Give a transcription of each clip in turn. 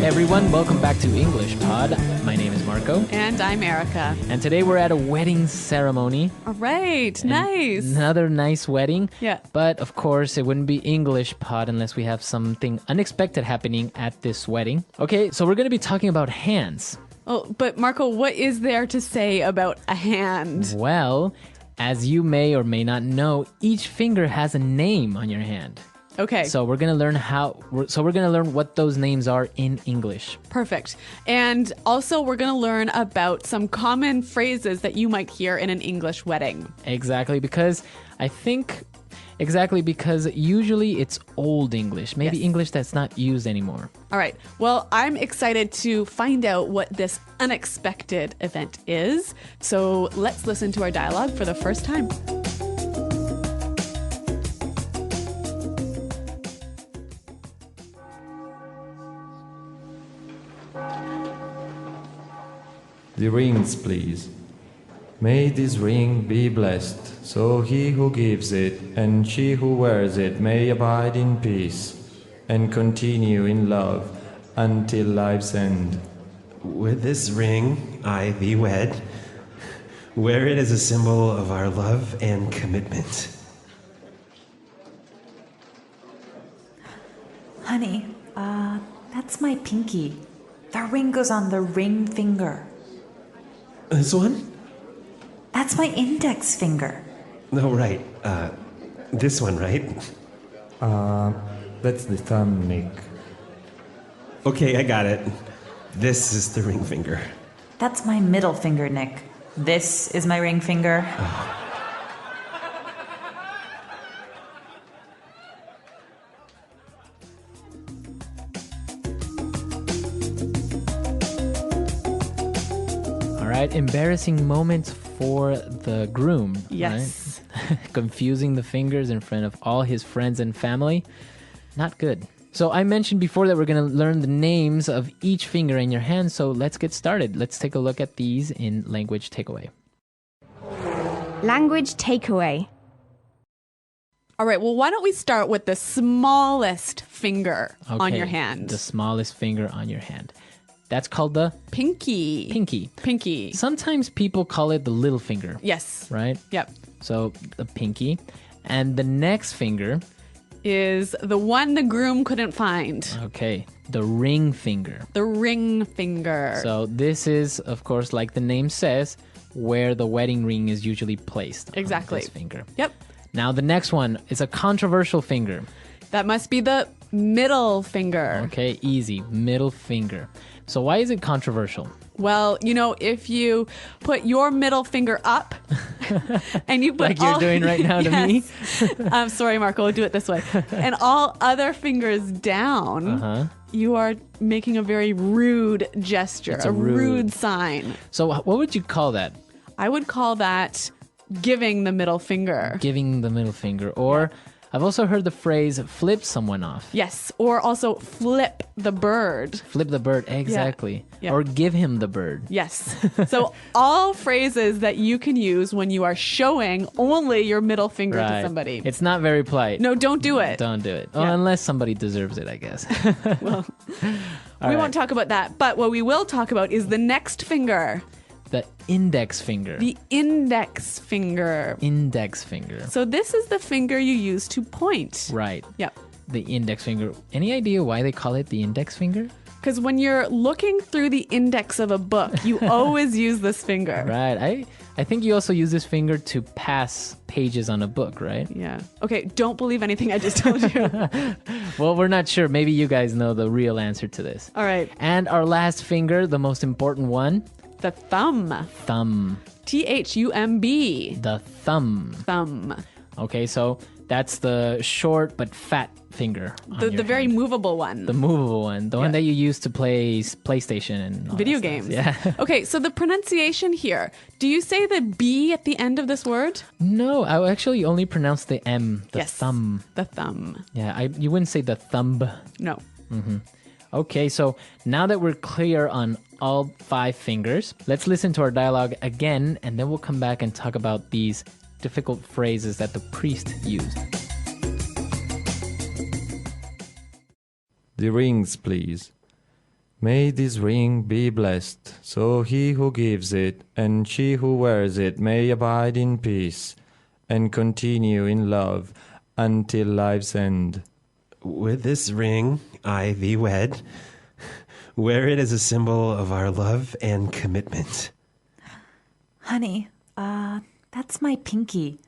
everyone, welcome back to English Pod. My name is Marco. And I'm Erica. And today we're at a wedding ceremony. All right, nice. Another nice wedding. Yeah. But of course, it wouldn't be English Pod unless we have something unexpected happening at this wedding. Okay, so we're going to be talking about hands. Oh, but Marco, what is there to say about a hand? Well, as you may or may not know, each finger has a name on your hand. Okay. So we're going to learn what those names are in English. Perfect. And also we're going to learn about some common phrases that you might hear in an English wedding. Exactly, because usually it's old English, maybe Yes. English that's not used anymore. All right. Well, I'm excited to find out what this unexpected event is. So let's listen to our dialogue for the first time. The rings, please. May this ring be blessed, so he who gives it and she who wears it may abide in peace and continue in love until life's end. With this ring, I thee wed. Wear it as a symbol of our love and commitment. Honey, that's my pinky. The ring goes on the ring finger. This one? That's my index finger. No, right. This one, right? That's the thumb, Nick. Okay, I got it. This is the ring finger. That's my middle finger, Nick. This is my ring finger. All right, embarrassing moments for the groom. Yes. Right? Confusing the fingers in front of all his friends and family. Not good. So I mentioned before that we're going to learn the names of each finger in your hand, so let's get started. Let's take a look at these in Language Takeaway. Language takeaway. All right. Well, why don't we start with the smallest finger on Okay, your hand? The smallest finger on your hand. That's called the Pinky. pinky. Sometimes people call it the little finger, Yes. right? Yep. So the pinky. And the next finger, Is the one the groom couldn't find. okay, the ring finger. The ring finger. So this is, of course, like the name says, where the wedding ring is usually placed. on Exactly. this finger. Yep. Now the next one is a controversial finger. That must be the middle finger. Okay, easy, middle finger. So why is it controversial? Well, if you put your middle finger up and you put Like you're doing right now to me? I'm sorry, Marco, I'll do it this way. And all other fingers down, you are making a very rude gesture, It's a a rude sign. So what would you call that? I would call that giving the middle finger. Giving the middle finger. Or I've also heard the phrase flip someone off. Yes, or also flip the bird. Flip the bird, exactly. Yeah. Or give him the bird. Yes. So all phrases that you can use when you are showing only your middle finger to somebody. It's not very polite. No, don't do it. Don't do it. Yeah. Oh, unless somebody deserves it, I guess. Well, All we right. won't talk about that. But what we will talk about is the next finger, The index finger. the index finger. Index finger. So this is the finger you use to point. Right. Yep. The index finger. Any idea why they call it the index finger? Because when you're looking through the index of a book, you always use this finger. Right. I think you also use this finger to pass pages on a book, right? Yeah. Okay, don't believe anything I just told you. Well, we're not sure. Maybe you guys know the real answer to this. All right. And our last finger, the most important one, The thumb. thumb. Thumb. The thumb. Thumb. Okay, so that's the short but fat finger. on The your very hand. movable one. The movable one. The one Yeah. that you use to play PlayStation and all Video that stuff. games. Yeah. Okay, so the pronunciation here. Do you say the B at the end of this word? No, I actually only pronounce the M, the Yes. thumb. The thumb. Yeah, you wouldn't say the thumb. No. Okay, so now that we're clear on all 5 fingers, let's listen to our dialogue again, and then we'll come back and talk about these difficult phrases that the priest used. The rings, please. May this ring be blessed, so he who gives it and she who wears it may abide in peace and continue in love until life's end. With this ring, I thee wed. Wear it as a symbol of our love and commitment. Honey, that's my pinky.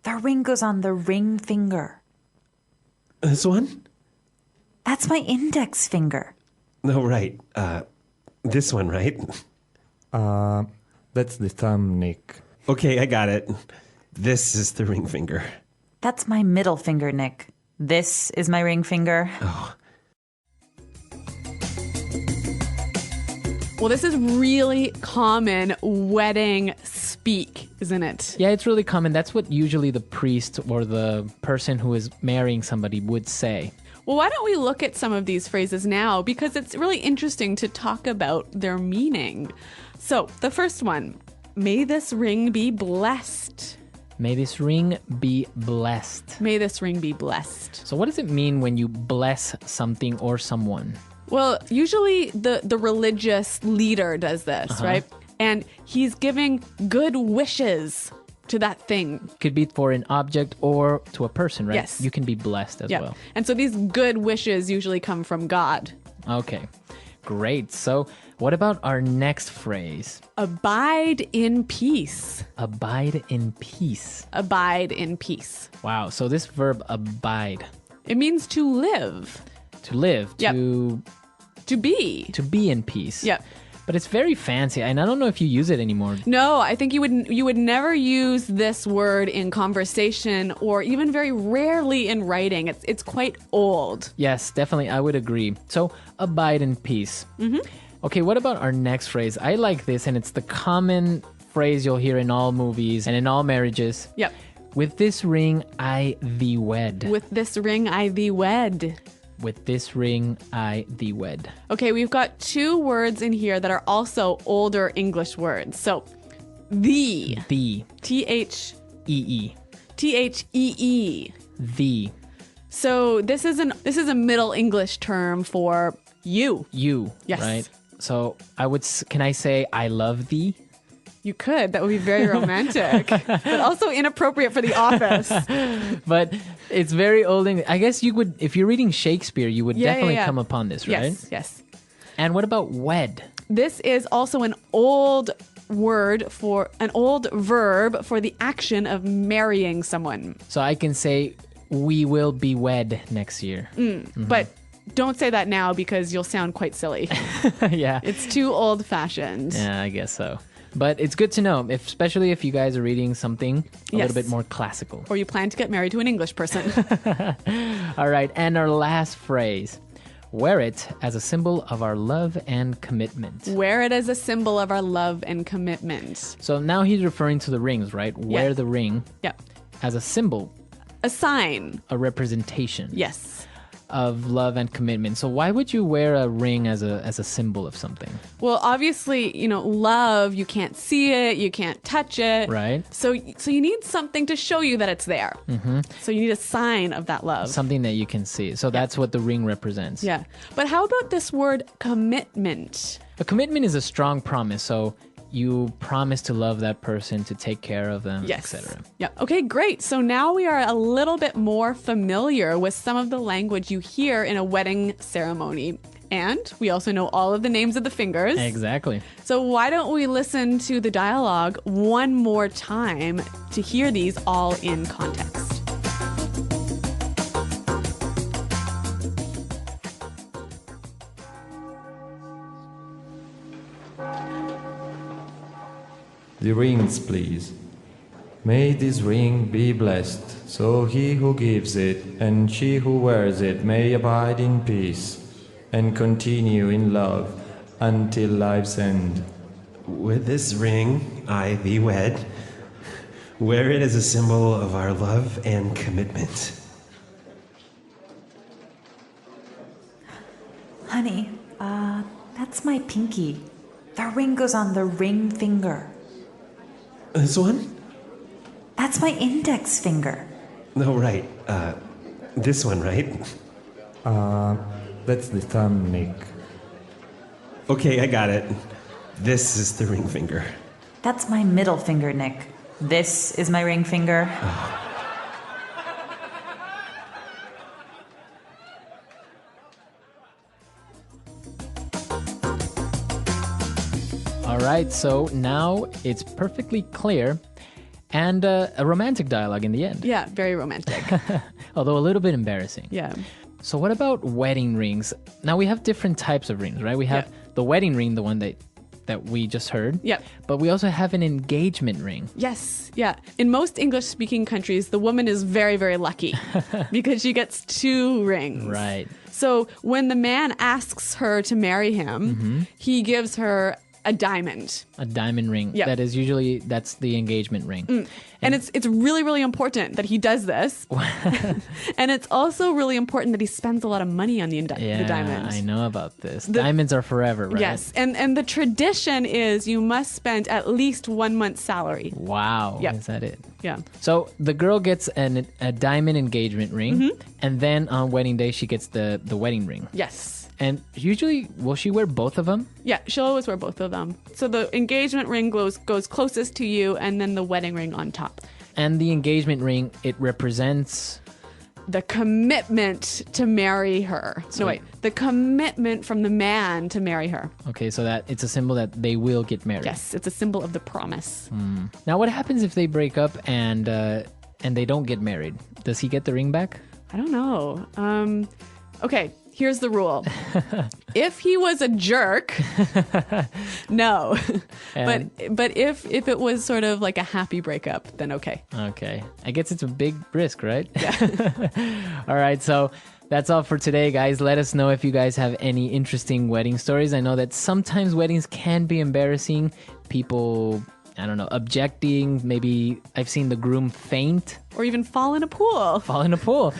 The ring goes on the ring finger. This one? That's my index finger. No, right. This one, right? That's the thumb, Nick. Okay, I got it. This is the ring finger. That's my middle finger, Nick. This is my ring finger. Well, this is really common wedding speak, isn't it? Yeah, it's really common. That's what usually the priest or the person who is marrying somebody would say. Well, why don't we look at some of these phrases now? Because it's really interesting to talk about their meaning. So, the first one, may this ring be blessed. May this ring be blessed. May this ring be blessed. So what does it mean when you bless something or someone? Well, usually the religious leader does this, right? And he's giving good wishes to that thing. Could be for an object or to a person, right? Yes. You can be blessed as well. And so these good wishes usually come from God. Okay, great. So what about our next phrase? Abide in peace. Abide in peace. Abide in peace. Wow. So this verb abide, It means to live, to live, Yep. to to be. in peace. Yep. But it's very fancy, and I don't know if you use it anymore. No, I think you would never use this word in conversation or even very rarely in writing. It's quite old. Yes, definitely. I would agree. So abide in peace. Okay, what about our next phrase? I like this, and it's the common phrase you'll hear in all movies and in all marriages. Yep. With this ring, I thee wed. With this ring I thee wed. With this ring, I thee wed. Okay, we've got two words in here that are also older English words. So, thee, Thee. T-H-E-E. E-E. Thee. So this is a Middle English term for you. You. Yes. Right? So can I say I love thee? You could. That would be very romantic, but also inappropriate for the office. But it's very old English. I guess you would, if you're reading Shakespeare, you would definitely come upon this, right? Yes, yes. And what about wed? This is also an old verb for the action of marrying someone. So I can say we will be wed next year. But don't say that now because you'll sound quite silly. Yeah. It's too old-fashioned. Yeah, I guess so. But it's good to know, especially if you guys are reading something a Yes. little bit more classical. Or you plan to get married to an English person. All right, and our last phrase. Wear it as a symbol of our love and commitment. Wear it as a symbol of our love and commitment. So now he's referring to the rings, right? Wear the ring Yep. as a symbol, A sign. a representation Yes. of love and commitment. So why would you wear a ring as a symbol of something? Well, obviously, love, you can't see it, you can't touch it. Right. So you need something to show you that it's there. Mm-hmm. So you need a sign of that love. Something that you can see. So that's what the ring represents. Yeah. But how about this word commitment? A commitment is a strong promise. So you promise to love that person, to take care of them, Yes. etc. Yeah. Okay, great. So now we are a little bit more familiar with some of the language you hear in a wedding ceremony. And we also know all of the names of the fingers. Exactly. So why don't we listen to the dialogue one more time to hear these all in context? The rings, please. May this ring be blessed, so he who gives it and she who wears it may abide in peace and continue in love until life's end. With this ring, I thee wed. Wear it as a symbol of our love and commitment. Honey, that's my pinky. The ring goes on the ring finger. This one? That's my index finger. No, right. This one, right? That's the thumb, Nick. Okay, I got it. This is the ring finger. That's my middle finger, Nick. This is my ring finger. All right, so now it's perfectly clear and a romantic dialogue in the end, Yeah, very romantic. although a little bit embarrassing. Yeah. So what about wedding rings? Now we have different types of rings, right? We have the wedding ring, the one that we just heard. Yep. But we also have an engagement ring. Yes. Yeah. In most English-speaking countries, the woman is very, very lucky because she gets 2 rings. Right. So when the man asks her to marry him, he gives her a diamond. A diamond ring. Yep. That's the engagement ring. And it's really, really important that he does this. And it's also really important that he spends a lot of money on the diamond. I know about this. Diamonds are forever, right? Yes. And the tradition is you must spend at least 1 month's salary. Wow. Yep. Is that it? Yeah. So the girl gets a diamond engagement ring, and then on wedding day she gets the wedding ring. Yes. And usually, will she wear both of them? Yeah, she'll always wear both of them. So the engagement ring goes closest to you, and then the wedding ring on top. And the engagement ring, it represents... The commitment to marry her. The commitment from the man to marry her. Okay, so that it's a symbol that they will get married. Yes, it's a symbol of the promise. Now, what happens if they break up and they don't get married? Does he get the ring back? I don't know. Okay, here's the rule. If he was a jerk, no. But if it was sort of like a happy breakup, then okay. Okay. I guess it's a big risk, right? Yeah. All right, so that's all for today, guys. Let us know if you guys have any interesting wedding stories. I know that sometimes weddings can be embarrassing. People, I don't know, objecting. Maybe I've seen the groom faint. Or even fall in a pool. Fall in a pool.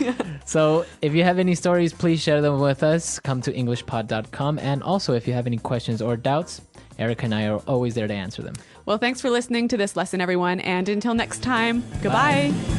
So if you have any stories, please share them with us. Come to englishpod.com. And also, if you have any questions or doubts, Erica and I are always there to answer them. Well, thanks for listening to this lesson, everyone. And until next time, goodbye. Bye.